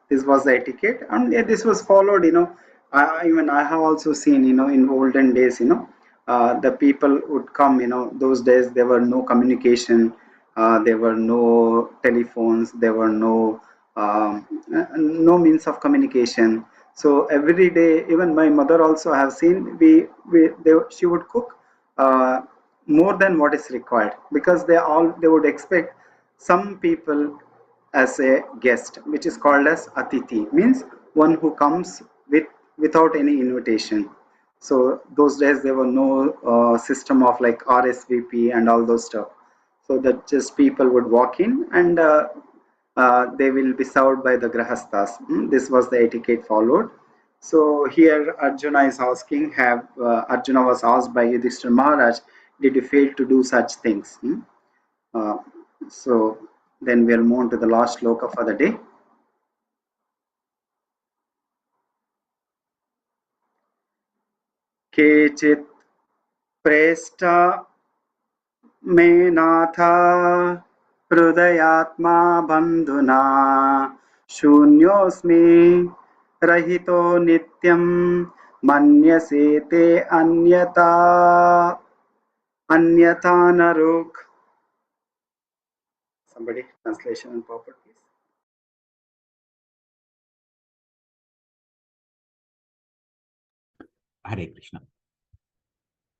This was the etiquette, and this was followed. Even I have also seen, in olden days, the people would come. Those days there were no communication, there were no telephones, there were no means of communication. So every day, even my mother also I have seen, she would cook more than what is required, because they would expect some people as a guest, which is called as atithi, means one who comes without any invitation. So those days there were no system of like RSVP and all those stuff. So that just people would walk in and they will be served by the grahasthas. This was the etiquette followed. So here Arjuna is asking, Arjuna was asked by Yudhishthira Maharaj, did you fail to do such things? Uh, so then we'll move on to the last shloka for the day. Kechit presta me natha hृदयात्मा बन्धुना शून्योऽस्मि रहितो नित्यं मन्यसे ते अन्यथा नरुक्. Somebody translation and purport, please. Hare Krishna.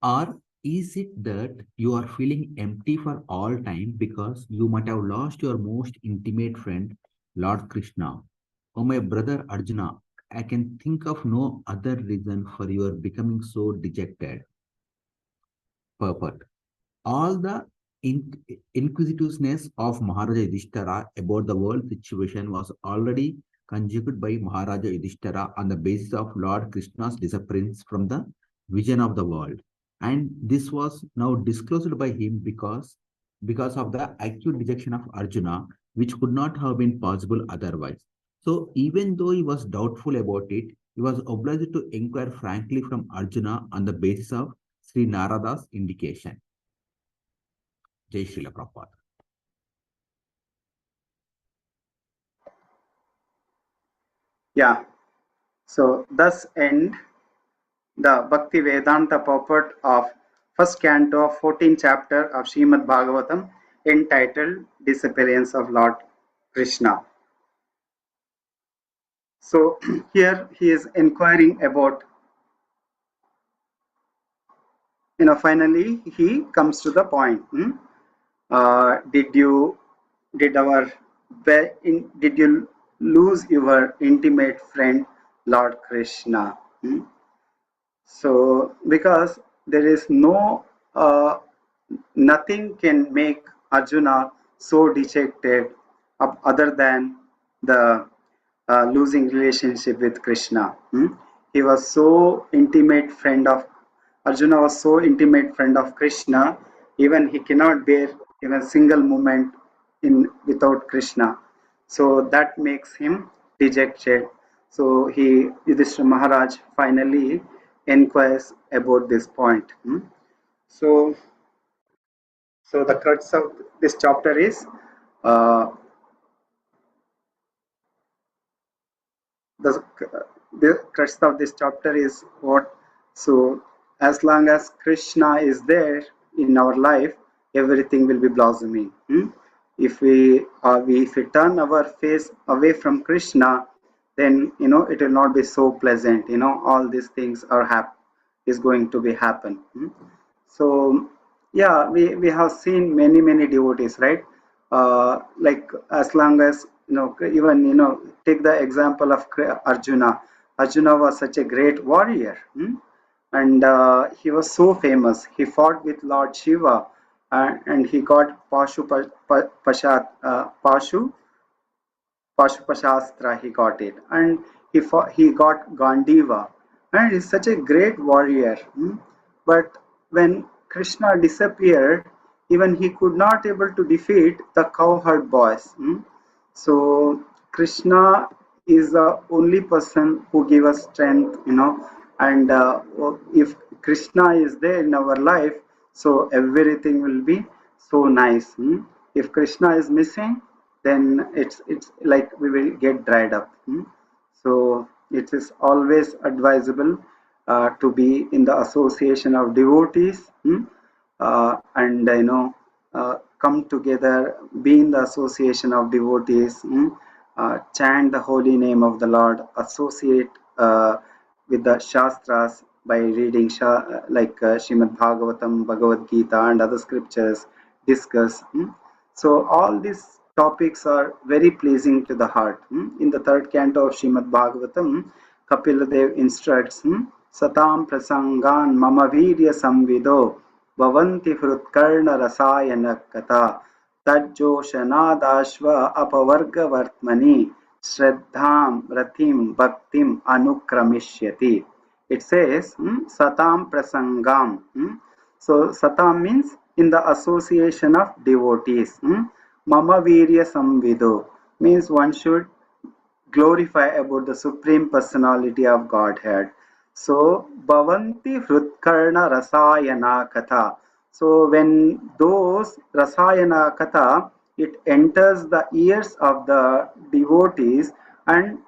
Or is it that you are feeling empty for all time because you might have lost your most intimate friend, Lord Krishna? Oh, my brother Arjuna, I can think of no other reason for your becoming so dejected. Purport. All the inquisitiveness of Maharaja Yudhishthira about the world situation was already conjugated by Maharaja Yudhishthira on the basis of Lord Krishna's disappearance from the vision of the world. And this was now disclosed by him because of the acute dejection of Arjuna, which could not have been possible otherwise. So even though he was doubtful about it, he was obliged to inquire frankly from Arjuna on the basis of Sri Narada's indication. Jai Srila Prabhupada. Yeah. So thus end the Bhakti Vedanta purport of first canto of 14th chapter of Srimad Bhagavatam, entitled Disappearance of Lord Krishna. So here he is inquiring about finally he comes to the point. Did our did you lose your intimate friend Lord Krishna? So because there is nothing can make Arjuna so dejected other than the losing relationship with Krishna. He was so intimate friend of Arjuna was so intimate friend of Krishna, even he cannot bear even a single moment in without Krishna. So that makes him dejected. So Yudhishthira Maharaj finally inquires about this point. So, so the crux of this chapter is uh, the the crux of this chapter is what. So as long as Krishna is there in our life, everything will be blossoming. If we turn our face away from Krishna, then it will not be so pleasant. All these things is going to be happen. So yeah, we have seen many devotees, right? Like as long as even take the example of Arjuna. Arjuna was such a great warrior, and he was so famous. He fought with Lord Shiva, and he got Pashupashastra, he got it, and he got Gandiva, and he's such a great warrior. But when Krishna disappeared, even he could not able to defeat the cowherd boys. So Krishna is the only person who gives us strength, and if Krishna is there in our life, so everything will be so nice. If Krishna is missing, then it's like we will get dried up. So it is always advisable to be in the association of devotees, and come together, be in the association of devotees, chant the holy name of the Lord, associate with the Shastras by reading like Srimad Bhagavatam, Bhagavad Gita, and other scriptures, discuss. So all these topics are very pleasing to the heart. In the third canto of Srimad Bhagavatam, Kapila instructs, Satam prasangan mama virya samvido bhavanti hrutkarna rasayana kata tajjoshanadashva apavargavartmani shraddham ratim bhaktim anukramishyati. It says, Satam prasangam. So Satam means in the association of devotees. Mama virya samvido means one should glorify about the Supreme Personality of Godhead. So, Bhavanti Hrutkarna Rasayana Katha. So, when those Rasayana Katha, it enters the ears of the devotees, and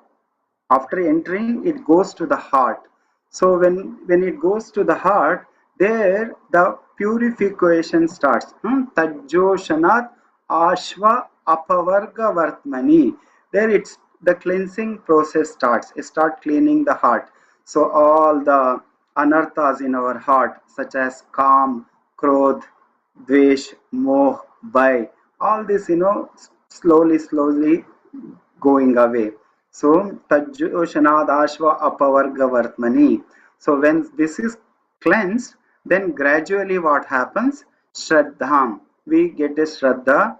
after entering it goes to the heart. So when it goes to the heart, there the purification starts. Tajjoshanat ashva apavarga vartmani. There it's the cleansing process starts. It start cleaning the heart. So all the anarthas in our heart, such as kam, krodh, dvesh, moh, bhai, all this slowly going away. So Tajjoshanadashva apavarga vartmani. So when this is cleansed, then gradually what happens? Shraddham. We get a Shraddha,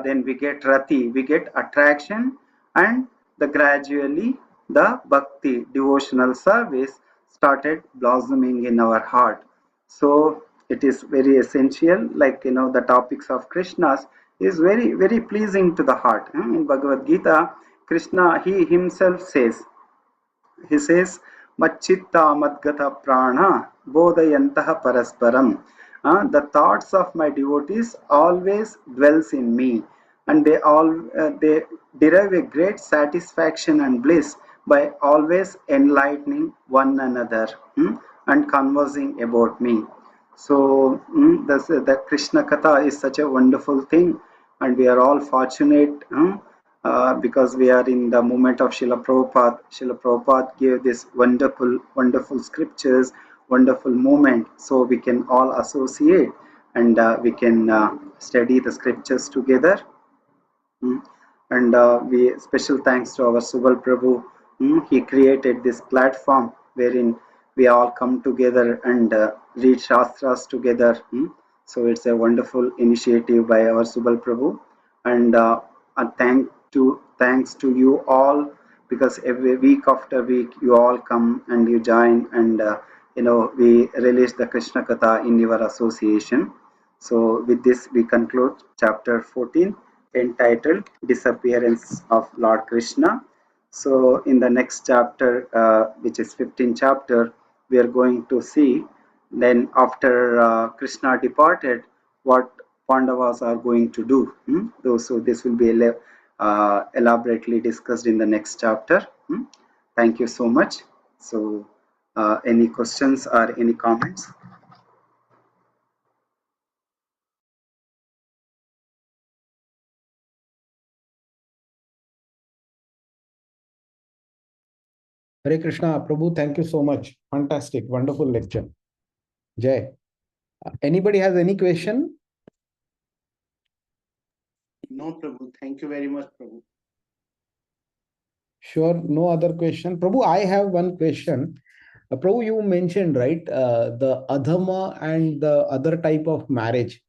then we get Rati, we get attraction, and gradually the Bhakti, devotional service started blossoming in our heart. So it is very essential, like the topics of Krishna's is very pleasing to the heart. In Bhagavad Gita, Krishna he himself says, Machitta Madgata Prana Bodhayantaha Parasparam. The thoughts of my devotees always dwells in me, and they derive a great satisfaction and bliss by always enlightening one another, and conversing about me. So the Krishna Katha is such a wonderful thing, and we are all fortunate. Because we are in the moment of Srila Prabhupada. Srila Prabhupada gave this wonderful scriptures, wonderful moment, so we can all associate and we can study the scriptures together. Mm. And we special thanks to our Subal Prabhu. He created this platform wherein we all come together and read Shastras together. So it's a wonderful initiative by our Subal Prabhu. And thanks to you all, because every week after week you all come and you join, and we release the Krishna Katha in your association. So with this we conclude chapter 14, entitled Disappearance of Lord Krishna. So in the next chapter, which is 15th chapter, we are going to see then after Krishna departed, what Pandavas are going to do. So this will be elaborately discussed in the next chapter. Thank you so much. So any questions or any comments? Hare Krishna, Prabhu, thank you so much. Fantastic, wonderful lecture. Jai. Anybody has any question? No, Prabhu. Thank you very much, Prabhu. Sure, no other question. Prabhu, I have one question. Prabhu, you mentioned, right, the adhama and the other type of marriage.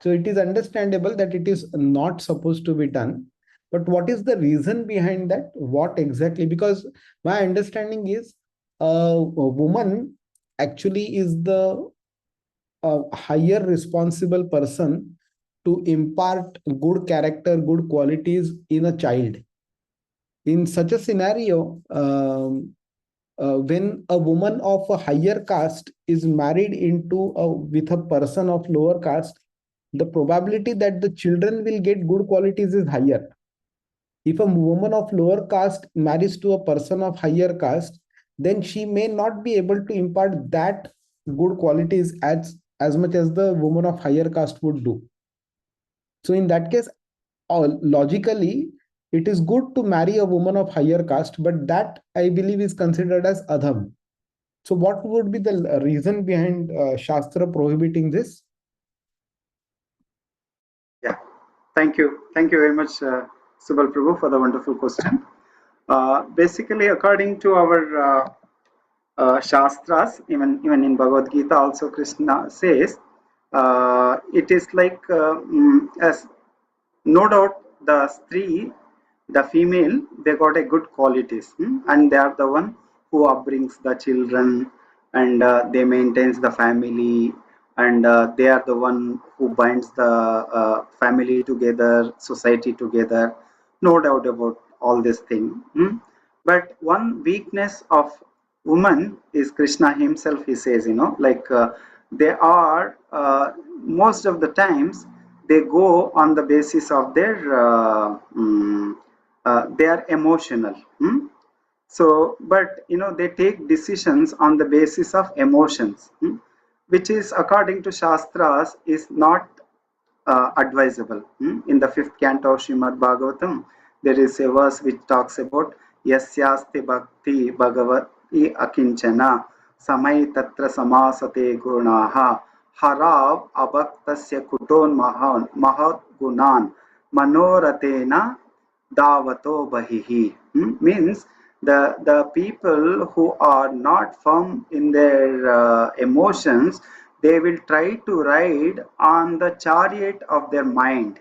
So it is understandable that it is not supposed to be done. But what is the reason behind that? What exactly? Because my understanding is a woman actually is the higher responsible person to impart good character, good qualities in a child. In such a scenario, when a woman of a higher caste is married with a person of lower caste, the probability that the children will get good qualities is higher. If a woman of lower caste marries to a person of higher caste, then she may not be able to impart that good qualities as much as the woman of higher caste would do. So in that case, logically, it is good to marry a woman of higher caste, but that I believe is considered as adham. So what would be the reason behind Shastra prohibiting this? Yeah, thank you. Thank you very much, Subal Prabhu, for the wonderful question. Basically, according to our Shastras, even in Bhagavad Gita, also Krishna says it is like as no doubt the stree, the female, they got a good qualities, and they are the one who upbrings the children, and they maintains the family, and they are the one who binds the family together, society together. No doubt about all this thing. But one weakness of woman is Krishna himself. He says, like they are most of the times they go on the basis of they are emotional. So, but they take decisions on the basis of emotions, which is according to Shastras is not advisable. In the 5th canto of Srimad Bhagavatam, there is a verse which talks about Yasyaste Bhakti Bhagavati Akinchana Samai Tatra Samasate Gunaha Harav Abhaktasya Kuton Mahat Gunan Manoratena Davato Bahihi. Means the people who are not firm in their emotions, they will try to ride on the chariot of their mind.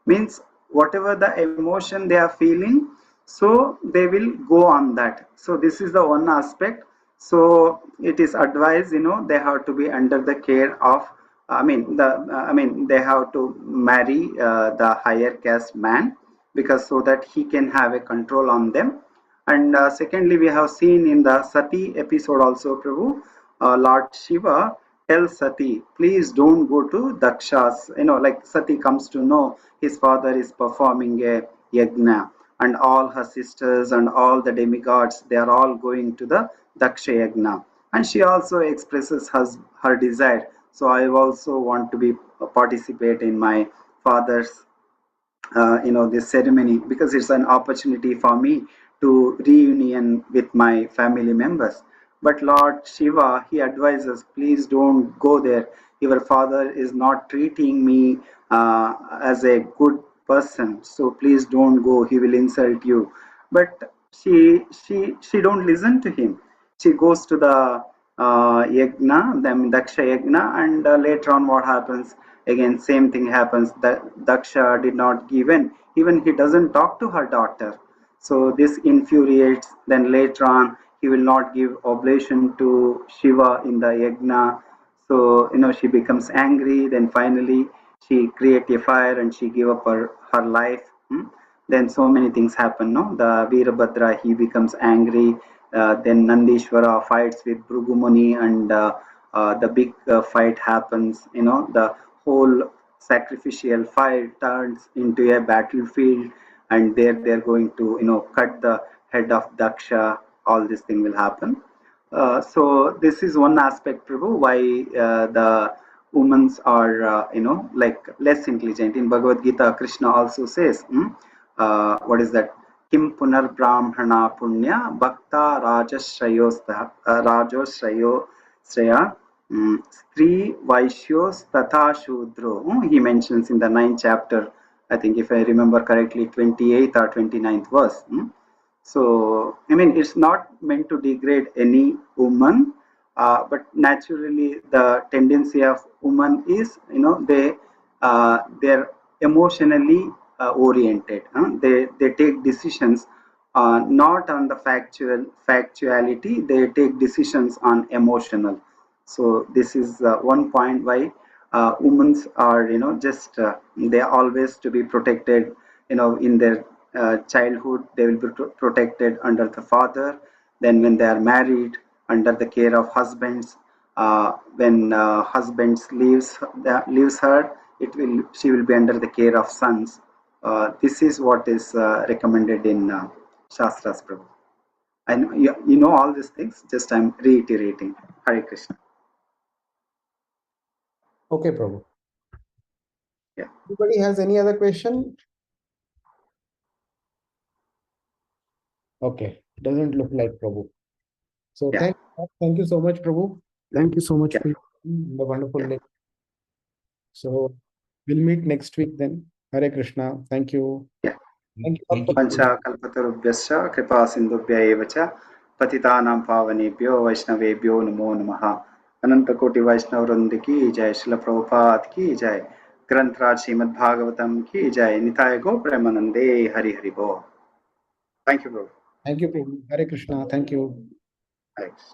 Means whatever the emotion they are feeling, so they will go on that. So this is the one aspect. So it is advised, they have to be under the care of, they have to marry the higher caste man, because so that he can have a control on them. And secondly, we have seen in the Sati episode also, Prabhu, Lord Shiva tells Sati, please don't go to Daksha's. Like Sati comes to know his father is performing a yajna, and all her sisters and all the demigods, they are all going to the Daksha yajna. And she also expresses her desire. So I also want to be participate in my father's this ceremony, because it's an opportunity for me to reunion with my family members. But Lord Shiva, he advises, please don't go there. Your father is not treating me as a good person, so please don't go. He will insult you. But she don't listen to him. She goes to the yagna, then Daksha yagna, and later on what happens? Again, same thing happens. Daksha did not give in. Even he doesn't talk to her daughter. So this infuriates. Then later on, he will not give oblation to Shiva in the yagna. So she becomes angry. Then finally, she create a fire and she give up her life. Then so many things happen. No, the Veerabhadra, he becomes angry. Then Nandishwara fights with Bhrugumuni, and the big fight happens. The whole sacrificial fire turns into a battlefield, and there they're going to cut the head of Daksha. All this thing will happen. So this is one aspect, Prabhu, why the women are like less intelligent. In Bhagavad Gita, Krishna also says, what is that? Kim punar brahmana punya bhakta rajashrayo shraya Stri Vaishyos Tatha Shudro. He mentions in the 9th chapter, I think if I remember correctly, 28th or 29th verse. So, I mean, it's not meant to degrade any woman, but naturally the tendency of woman is, they're emotionally oriented. They take decisions not on the factuality, they take decisions on emotional. So this is one point why women are, just they are always to be protected. In their childhood, they will be protected under the father. Then when they are married, under the care of husbands. When husbands leaves her, she will be under the care of sons. This is what is recommended in Shastras, Prabhu. I know you know all these things. Just I'm reiterating. Hare Krishna. Okay, Prabhu. Yeah. Anybody has any other question? Okay, doesn't look like, Prabhu. So Yeah. thank you so much, Prabhu. Thank you so much Yeah. for the wonderful Yeah. lecture. So we'll meet next week then. Hare Krishna. Thank you. Yeah. Thank you. Thank you. Pancha kalpatarubhyascha kripa sindhubhya eva cha patitanam pavanebhyo vaishnavebhyo namo namaha. अनंत कोटि वैष्णव वृंद की जय, श्रील प्रभुपाद की जय, ग्रंथराज श्रीमद् भागवतम की जय, निताय गो प्रेमानंदे, हरि हरि बोल. Thank you, Prabhu. Thank you, Prabhu. Hare Krishna. Thank you. Thanks.